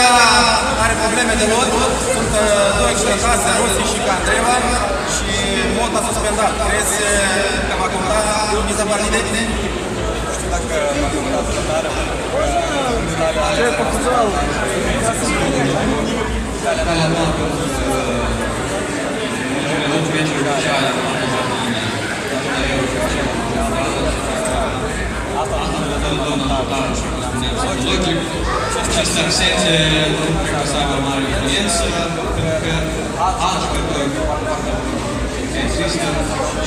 Italia are probleme de lot. Sunt două accidentați, Rossi și Candreva și Mota suspendat. Crezi că va conta miza partidei? Nu știu dacă va conta suspendarea, pentru că Ce e futsal? Italia nu a produs Această absență nu cred că să aibă mare influență, pentru că alți jucători există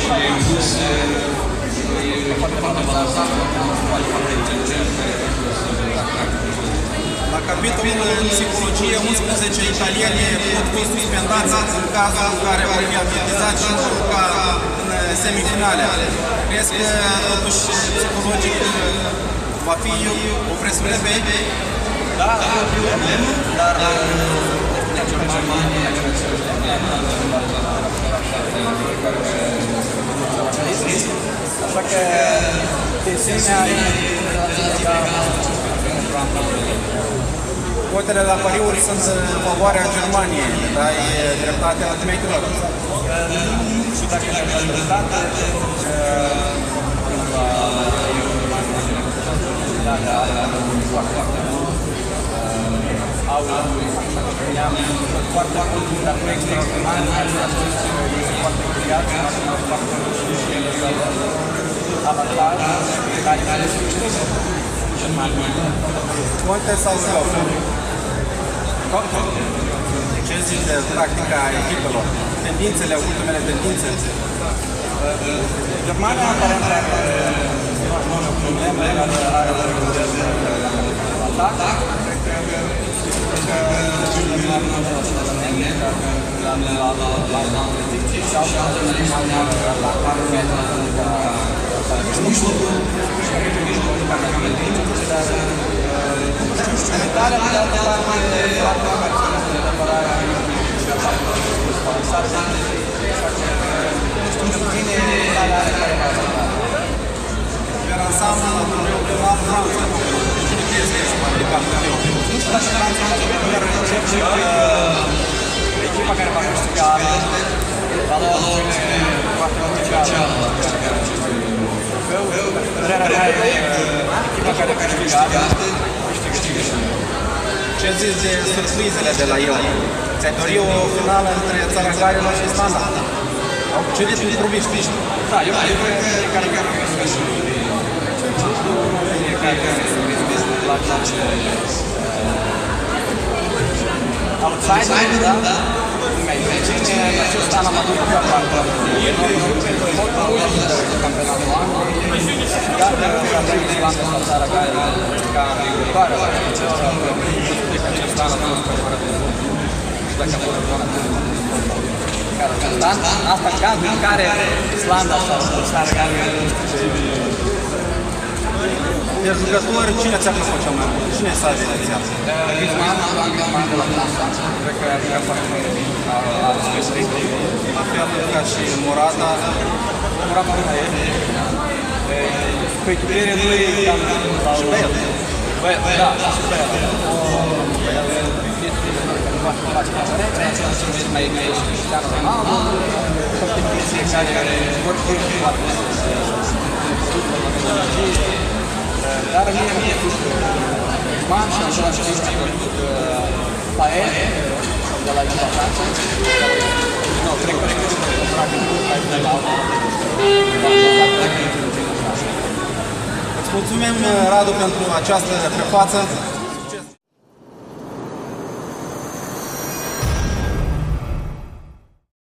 și în plus e foarte balansat, foarte inteligent. La capitolul psihologie, 11 italieni pot fi suspendați în cazul în care vor fi avertizați și vor juca în semifinale. Crezi că totuși psihologic va fi o presiune pe ei? Da, va fi o problemă, dar Germania așa că tensiunea Cotele la pariuri sunt în favoarea Germaniei, dar ai dreptate la temeitelor. nu știu dacă ne-am dreptate, au foarte mult, dar nu extraordinar, foarte implicat, foarte mult și avantaj, care are succes în Germania. Conte sau Joc? Ce zici de practica echipelor? Tendințele, ultimele tendințe? Germania aparent are probleme, are atac. Per ansamblu, la turneul de la Franța, cine crezi că este mai campion? Nu știu dacă Franța chiar încerce echipa care va câștiga va lua foarte oficială. Părerea mea e echipa care câștigă câștigă. Ce zici de surprizele de la el? Ți-ai dori o finală între țara Galilor și Islanda? Au cucerit improviști. Da, eu cred că fiecare la outsider, da? Cine acest an am adus pe partea campionatul anului, dar avem Islanda sau țara Galilor ca viitoare la acest an a fost dacă a fost asta în cazul în care Islanda sau țara Galilor De jucători, cine ți-a plăcut cel mai mult? Cine s-a evidențiat? Griezmann de la Franța. Cred că a jucat foarte bine. La fel ca și Morata. Morata nu mai e. Cu echipierea lui Și Bale. Da, și Bale. Mai e și Cristiano Ronaldo. Competiție care vor fi foarte dar mie mi-e plăcut Griezmann și în același timp mi-a plăcut Paet de la echipa Franța. Nu, cred că de la Îți mulțumim, Radu, pentru această prefață.